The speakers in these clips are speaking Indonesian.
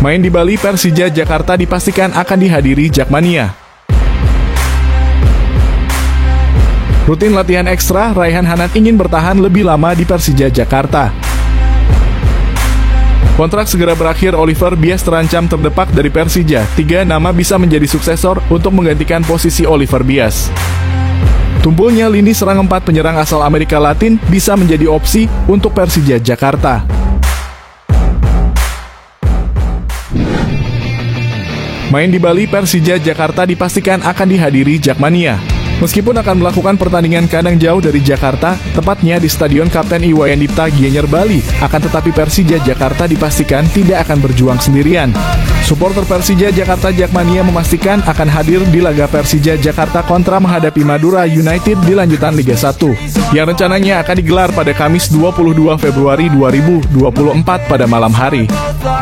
Main di Bali, Persija Jakarta dipastikan akan dihadiri Jakmania. Rutin latihan ekstra, Raihan Hanan ingin bertahan lebih lama di Persija Jakarta. Kontrak segera berakhir, Oliver Bias terancam terdepak dari Persija. 3 nama bisa menjadi suksesor untuk menggantikan posisi Oliver Bias. Tumpulnya lini serang 4 penyerang asal Amerika Latin bisa menjadi opsi untuk Persija Jakarta. Main di Bali, Persija Jakarta dipastikan akan dihadiri Jakmania. Meskipun akan melakukan pertandingan kandang jauh dari Jakarta, tepatnya di Stadion Kapten Iwayan Dipta Gianyar Bali, akan tetapi Persija Jakarta dipastikan tidak akan berjuang sendirian. Supporter Persija Jakarta Jakmania memastikan akan hadir di laga Persija Jakarta kontra menghadapi Madura United di lanjutan Liga 1, yang rencananya akan digelar pada Kamis 22 Februari 2024 pada malam hari.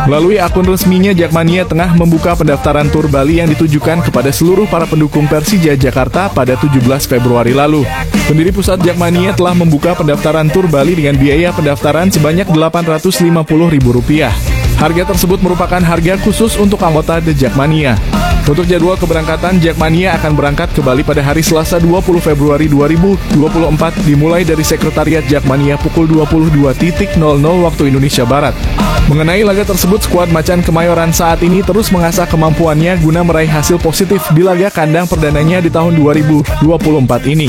Melalui akun resminya, Jakmania tengah membuka pendaftaran tur Bali yang ditujukan kepada seluruh para pendukung Persija Jakarta pada 17 Februari lalu. Pendiri pusat Jakmania telah membuka pendaftaran tur Bali dengan biaya pendaftaran sebanyak Rp850.000. Harga tersebut merupakan harga khusus untuk anggota The Jakmania. Untuk jadwal keberangkatan, Jakmania akan berangkat ke Bali pada hari Selasa 20 Februari 2024 dimulai dari Sekretariat Jakmania pukul 22.00 waktu Indonesia Barat. Mengenai laga tersebut, skuad Macan Kemayoran saat ini terus mengasah kemampuannya guna meraih hasil positif di laga kandang perdananya di tahun 2024 ini.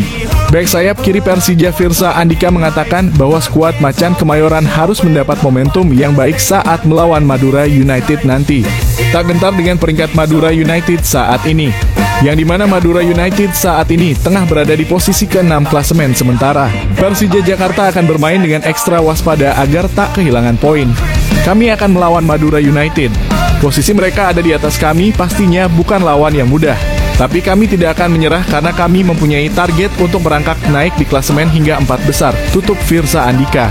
Bek sayap kiri Persija Firsa Andika mengatakan bahwa skuad Macan Kemayoran harus mendapat momentum yang baik saat melawan Madura United nanti. Tak gentar dengan peringkat Madura United saat ini, yang dimana Madura United saat ini tengah berada di posisi ke-6 klasemen sementara. Persija Jakarta akan bermain dengan ekstra waspada agar tak kehilangan poin. Kami akan melawan Madura United. Posisi mereka ada di atas kami, pastinya bukan lawan yang mudah. Tapi kami tidak akan menyerah karena kami mempunyai target untuk merangkak naik di klasemen hingga 4 besar, tutup Firsa Andika.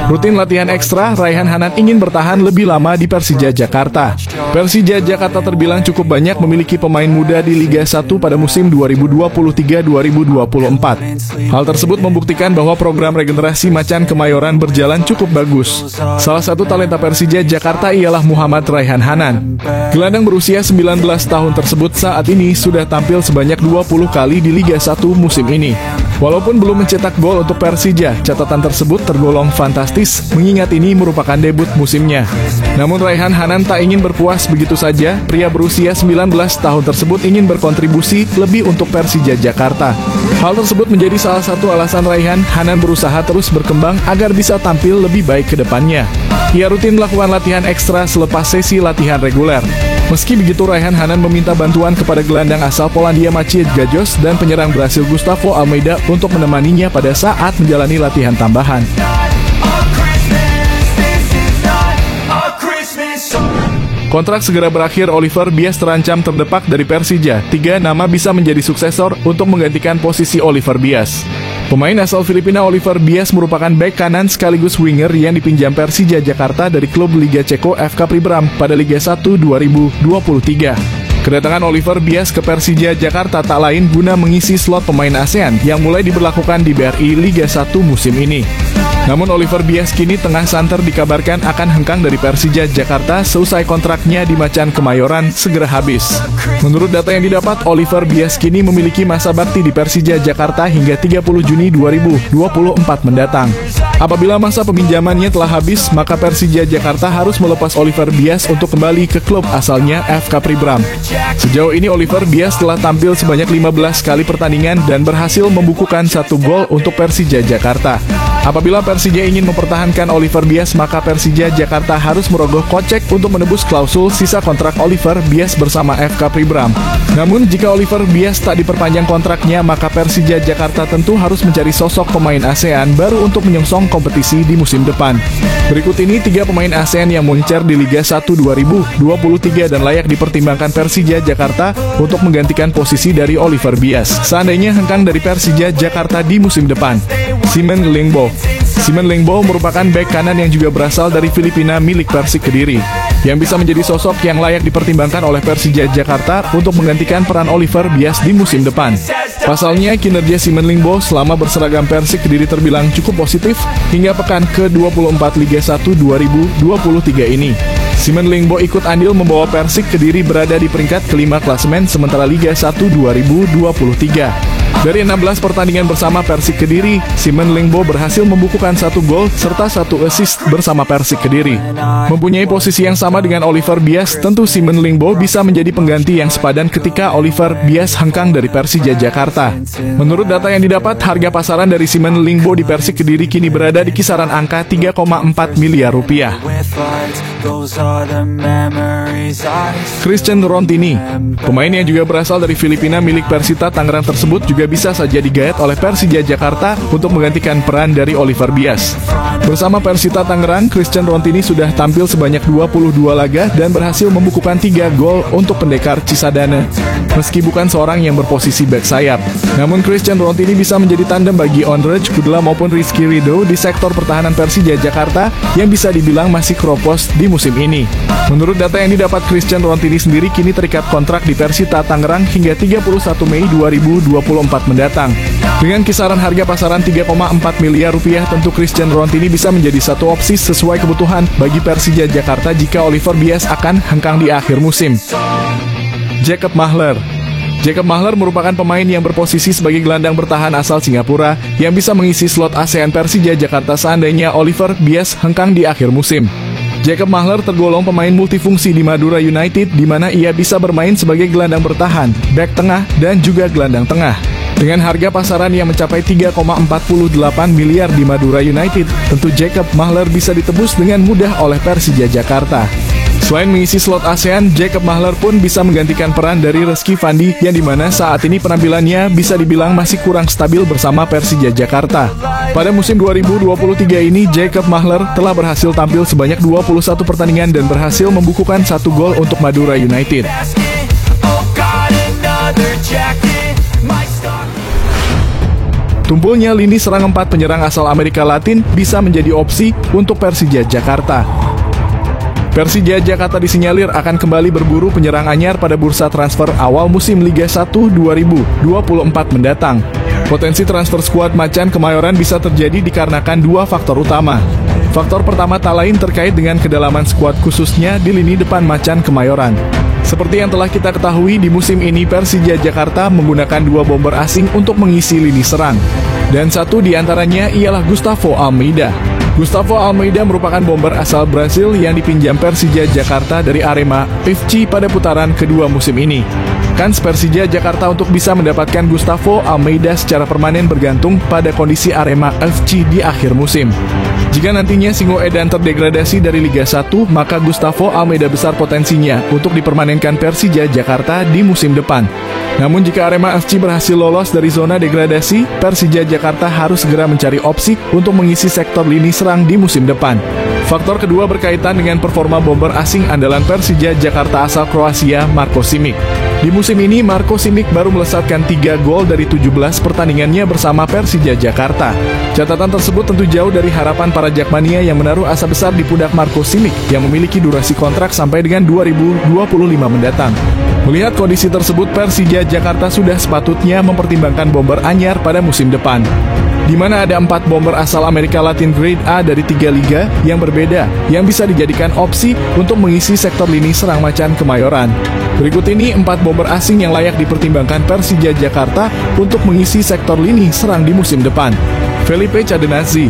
Rutin latihan ekstra, Raihan Hanan ingin bertahan lebih lama di Persija Jakarta. Persija Jakarta terbilang cukup banyak memiliki pemain muda di Liga 1 pada musim 2023-2024. Hal tersebut membuktikan bahwa program regenerasi Macan Kemayoran berjalan cukup bagus. Salah satu talenta Persija Jakarta ialah Muhammad Raihan Hanan. Gelandang berusia 19 tahun tersebut saat ini sudah tampil sebanyak 20 kali di Liga 1 musim ini. Walaupun belum mencetak gol untuk Persija, catatan tersebut tergolong fantastis, mengingat ini merupakan debut musimnya. Namun Raihan Hanan tak ingin berpuas begitu saja, pria berusia 19 tahun tersebut ingin berkontribusi lebih untuk Persija Jakarta. Hal tersebut menjadi salah satu alasan Raihan Hanan berusaha terus berkembang agar bisa tampil lebih baik ke depannya. Ia rutin melakukan latihan ekstra selepas sesi latihan reguler. Meski begitu, Raihan Hanan meminta bantuan kepada gelandang asal Polandia Maciej Gajos dan penyerang Brasil Gustavo Almeida untuk menemaninya pada saat menjalani latihan tambahan. Kontrak segera berakhir, Oliver Bias terancam terdepak dari Persija. 3 nama bisa menjadi suksesor untuk menggantikan posisi Oliver Bias. Pemain asal Filipina Oliver Bias merupakan bek kanan sekaligus winger yang dipinjam Persija Jakarta dari klub Liga Ceko FK Pribram pada Liga 1 2023. Kedatangan Oliver Bias ke Persija Jakarta tak lain guna mengisi slot pemain ASEAN yang mulai diberlakukan di BRI Liga 1 musim ini. Namun Oliver Bias kini tengah santer dikabarkan akan hengkang dari Persija Jakarta seusai kontraknya di Macan Kemayoran segera habis. Menurut data yang didapat, Oliver Bias kini memiliki masa bakti di Persija Jakarta hingga 30 Juni 2024 mendatang. Apabila masa peminjamannya telah habis, maka Persija Jakarta harus melepas Oliver Bias untuk kembali ke klub asalnya FK Pribram. Sejauh ini Oliver Bias telah tampil sebanyak 15 kali pertandingan dan berhasil membukukan 1 gol untuk Persija Jakarta. Apabila Persija ingin mempertahankan Oliver Bias, maka Persija Jakarta harus merogoh kocek untuk menebus klausul sisa kontrak Oliver Bias bersama FK Pribram. Namun jika Oliver Bias tak diperpanjang kontraknya, maka Persija Jakarta tentu harus mencari sosok pemain ASEAN baru untuk menyongsong kompetisi di musim depan. Berikut ini 3 pemain ASEAN yang moncer di Liga 1 2023 dan layak dipertimbangkan Persija Jakarta untuk menggantikan posisi dari Oliver Bias seandainya hengkang dari Persija Jakarta di musim depan. Simon Lingbo, Simon Lingbo merupakan bek kanan yang juga berasal dari Filipina milik Persik Kediri, yang bisa menjadi sosok yang layak dipertimbangkan oleh Persija Jakarta untuk menggantikan peran Oliver Bias di musim depan. Pasalnya, kinerja Simon Lingbo selama berseragam Persik Kediri terbilang cukup positif hingga pekan ke-24 Liga 1 2023 ini. Simon Lingbo ikut andil membawa Persik Kediri berada di peringkat kelima klasemen sementara Liga 1 2023. Dari 16 pertandingan bersama Persik Kediri, Simon Lingbo berhasil membukukan 1 gol serta 1 assist bersama Persik Kediri. Mempunyai posisi yang sama dengan Oliver Bias, tentu Simon Lingbo bisa menjadi pengganti yang sepadan ketika Oliver Bias hengkang dari Persija Jakarta. Menurut data yang didapat, harga pasaran dari Simon Lingbo di Persik Kediri kini berada di kisaran angka 3,4 miliar rupiah. Christian Rontini, pemain yang juga berasal dari Filipina milik Persita Tangerang tersebut juga bisa saja digayat oleh Persija Jakarta untuk menggantikan peran dari Oliver Bias. Bersama Persita Tangerang, Christian Rontini sudah tampil sebanyak 22 laga dan berhasil membukukan 3 gol untuk pendekar Cisadane, meski bukan seorang yang berposisi bek sayap. Namun Christian Rontini bisa menjadi tandem bagi Ondrej Kudla maupun Rizky Ridho di sektor pertahanan Persija Jakarta yang bisa dibilang masih kropos di musim ini. Menurut data yang didapat, Christian Rontini sendiri kini terikat kontrak di Persita Tangerang hingga 31 Mei 2024 mendatang. Dengan kisaran harga pasaran 3,4 miliar rupiah, tentu Christian Rontini bisa menjadi satu opsi sesuai kebutuhan bagi Persija Jakarta jika Oliver Bias akan hengkang di akhir musim. Jacob Mahler merupakan pemain yang berposisi sebagai gelandang bertahan asal Singapura yang bisa mengisi slot ASEAN Persija Jakarta seandainya Oliver Bias hengkang di akhir musim. Jacob Mahler tergolong pemain multifungsi di Madura United, di mana ia bisa bermain sebagai gelandang bertahan, bek tengah, dan juga gelandang tengah. Dengan harga pasaran yang mencapai 3,48 miliar di Madura United, tentu Jacob Mahler bisa ditebus dengan mudah oleh Persija Jakarta. Selain mengisi slot ASEAN, Jacob Mahler pun bisa menggantikan peran dari Rizky Fandi yang dimana saat ini penampilannya bisa dibilang masih kurang stabil bersama Persija Jakarta. Pada musim 2023 ini, Jacob Mahler telah berhasil tampil sebanyak 21 pertandingan dan berhasil membukukan 1 gol untuk Madura United. Tumpulnya lini serang 4 penyerang asal Amerika Latin bisa menjadi opsi untuk Persija Jakarta. Persija Jakarta disinyalir akan kembali berburu penyerang anyar pada bursa transfer awal musim Liga 1 2024 mendatang. Potensi transfer skuad Macan Kemayoran bisa terjadi dikarenakan 2 faktor utama. Faktor pertama tak lain terkait dengan kedalaman skuad khususnya di lini depan Macan Kemayoran. Seperti yang telah kita ketahui, di musim ini Persija Jakarta menggunakan 2 bomber asing untuk mengisi lini serang. Dan satu di antaranya ialah Gustavo Almeida. Gustavo Almeida merupakan bomber asal Brasil yang dipinjam Persija Jakarta dari Arema FC pada putaran kedua musim ini. Kans Persija Jakarta untuk bisa mendapatkan Gustavo Almeida secara permanen bergantung pada kondisi Arema FC di akhir musim. Jika nantinya Singoedan terdegradasi dari Liga 1, maka Gustavo Almeida besar potensinya untuk dipermanenkan Persija Jakarta di musim depan. Namun jika Arema FC berhasil lolos dari zona degradasi, Persija Jakarta harus segera mencari opsi untuk mengisi sektor lini serang di musim depan. Faktor kedua berkaitan dengan performa bomber asing andalan Persija Jakarta asal Kroasia, Marko Simic. Di musim ini, Marko Simic baru melesatkan 3 gol dari 17 pertandingannya bersama Persija Jakarta. Catatan tersebut tentu jauh dari harapan para Jakmania yang menaruh asa besar di pundak Marko Simic yang memiliki durasi kontrak sampai dengan 2025 mendatang. Melihat kondisi tersebut, Persija Jakarta sudah sepatutnya mempertimbangkan bomber anyar pada musim depan, di mana ada 4 bomber asal Amerika Latin Grade A dari 3 liga yang berbeda yang bisa dijadikan opsi untuk mengisi sektor lini serang Macan Kemayoran. Berikut ini 4 bomber asing yang layak dipertimbangkan Persija Jakarta untuk mengisi sektor lini serang di musim depan. Felipe Cadenazzi.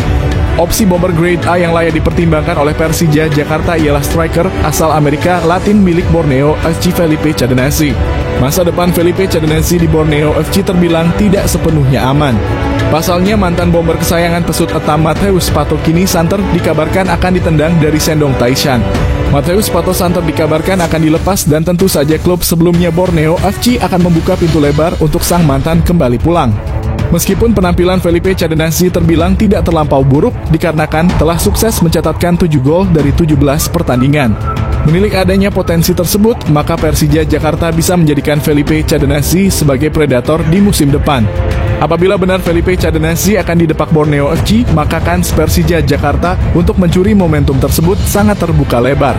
Opsi bomber grade A yang layak dipertimbangkan oleh Persija Jakarta ialah striker asal Amerika Latin milik Borneo FC Felipe Cadenazzi. Masa depan Felipe Cadenazzi di Borneo FC terbilang tidak sepenuhnya aman. Pasalnya mantan bomber kesayangan pesut etam Mateus Pato kini santer dikabarkan akan ditendang dari Sendong Taishan. Mateus Pato santer dikabarkan akan dilepas dan tentu saja klub sebelumnya Borneo FC akan membuka pintu lebar untuk sang mantan kembali pulang. Meskipun penampilan Felipe Cadenazzi terbilang tidak terlampau buruk dikarenakan telah sukses mencatatkan 7 gol dari 17 pertandingan. Menilik adanya potensi tersebut, maka Persija Jakarta bisa menjadikan Felipe Cadenazzi sebagai predator di musim depan. Apabila benar Felipe Cadenazzi akan didepak Borneo FC, maka kans Persija Jakarta untuk mencuri momentum tersebut sangat terbuka lebar.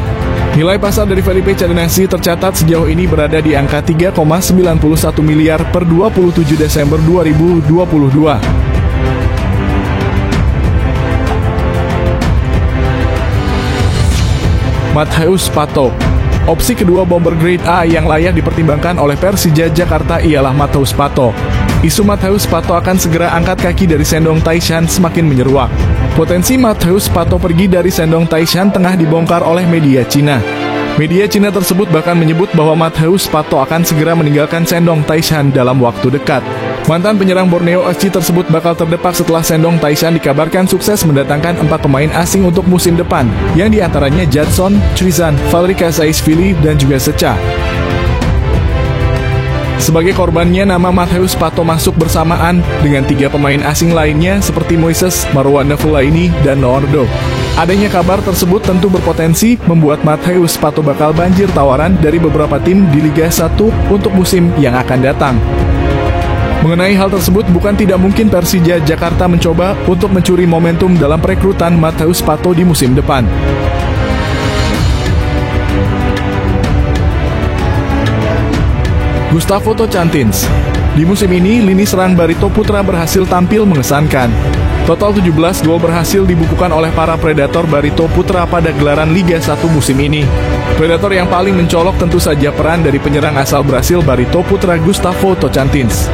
Nilai pasar dari Felipe Cadenazzi tercatat sejauh ini berada di angka 3,91 miliar per 27 Desember 2022. Matheus Pato. Opsi kedua bomber grade A yang layak dipertimbangkan oleh Persija Jakarta ialah Matheus Pato. Isu Matheus Pato akan segera angkat kaki dari Shandong Taishan semakin menyeruak. Potensi Matheus Pato pergi dari Shandong Taishan tengah dibongkar oleh media Cina. Media Cina tersebut bahkan menyebut bahwa Matheus Pato akan segera meninggalkan Shandong Taishan dalam waktu dekat. Mantan penyerang Borneo FC tersebut bakal terdepak setelah Shandong Taishan dikabarkan sukses mendatangkan 4 pemain asing untuk musim depan, yang diantaranya Jadson, Trizan, Valeri Kasaishvili, dan juga Secha. Sebagai korbannya, nama Matheus Pato masuk bersamaan dengan 3 pemain asing lainnya seperti Moises, Marwan Nafulaini, dan Noordo. Adanya kabar tersebut tentu berpotensi membuat Matheus Pato bakal banjir tawaran dari beberapa tim di Liga 1 untuk musim yang akan datang. Mengenai hal tersebut, bukan tidak mungkin Persija Jakarta mencoba untuk mencuri momentum dalam perekrutan Matheus Pato di musim depan. Gustavo Tocantins. Di musim ini, lini serang Barito Putra berhasil tampil mengesankan. Total 17 gol berhasil dibukukan oleh para predator Barito Putra pada gelaran Liga 1 musim ini. Predator yang paling mencolok tentu saja peran dari penyerang asal Brasil Barito Putra Gustavo Tocantins.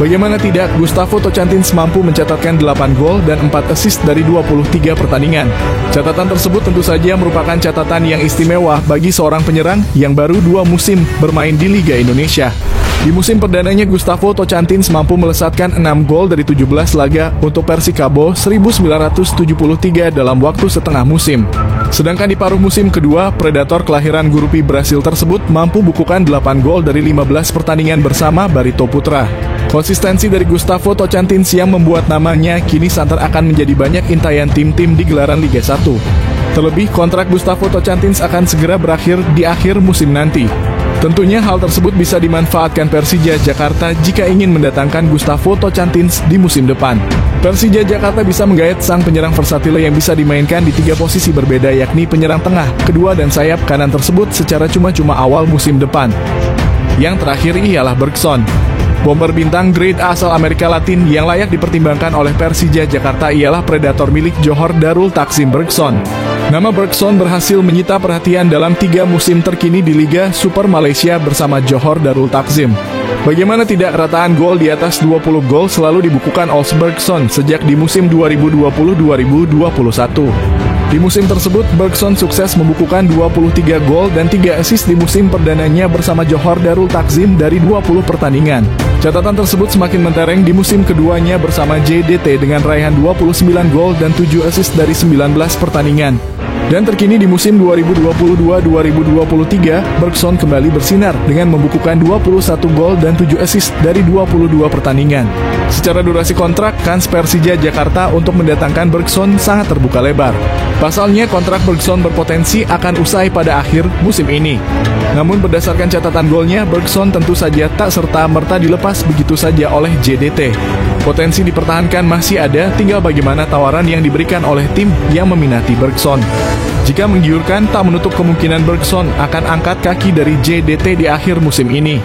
Bagaimana tidak, Gustavo Tocantins mampu mencatatkan 8 gol dan 4 assist dari 23 pertandingan. Catatan tersebut tentu saja merupakan catatan yang istimewa bagi seorang penyerang yang baru 2 musim bermain di Liga Indonesia. Di musim perdananya, Gustavo Tocantins mampu melesatkan 6 gol dari 17 laga untuk Persikabo 1973 dalam waktu setengah musim. Sedangkan di paruh musim kedua, predator kelahiran Gurupi Brasil tersebut mampu bukukan 8 gol dari 15 pertandingan bersama Barito Putra. Konsistensi dari Gustavo Tocantins yang membuat namanya kini santer akan menjadi banyak intaian tim-tim di gelaran Liga 1. Terlebih, kontrak Gustavo Tocantins akan segera berakhir di akhir musim nanti. Tentunya hal tersebut bisa dimanfaatkan Persija Jakarta jika ingin mendatangkan Gustavo Tocantins di musim depan. Persija Jakarta bisa menggait sang penyerang versatile yang bisa dimainkan di 3 posisi berbeda, yakni penyerang tengah, kedua dan sayap kanan tersebut secara cuma-cuma awal musim depan. Yang terakhir ialah Bergson. Bomber bintang grade A asal Amerika Latin yang layak dipertimbangkan oleh Persija Jakarta ialah predator milik Johor Darul Takzim Bergson. Nama Bergson berhasil menyita perhatian dalam 3 musim terkini di Liga Super Malaysia bersama Johor Darul Takzim. Bagaimana tidak, rataan gol di atas 20 gol selalu dibukukan oleh Bergson sejak di musim 2020-2021. Di musim tersebut, Bergson sukses membukukan 23 gol dan 3 assist di musim perdananya bersama Johor Darul Takzim dari 20 pertandingan. Catatan tersebut semakin mentereng di musim keduanya bersama JDT dengan raihan 29 gol dan 7 assist dari 19 pertandingan. Dan terkini di musim 2022-2023, Bergson kembali bersinar dengan membukukan 21 gol dan 7 assist dari 22 pertandingan. Secara durasi kontrak, kans Persija Jakarta untuk mendatangkan Bergson sangat terbuka lebar. Pasalnya, kontrak Bergson berpotensi akan usai pada akhir musim ini. Namun berdasarkan catatan golnya, Bergson tentu saja tak serta-merta dilepas begitu saja oleh JDT. Potensi dipertahankan masih ada, tinggal bagaimana tawaran yang diberikan oleh tim yang meminati Bergson. Jika menggiurkan, tak menutup kemungkinan Bergson akan angkat kaki dari JDT di akhir musim ini.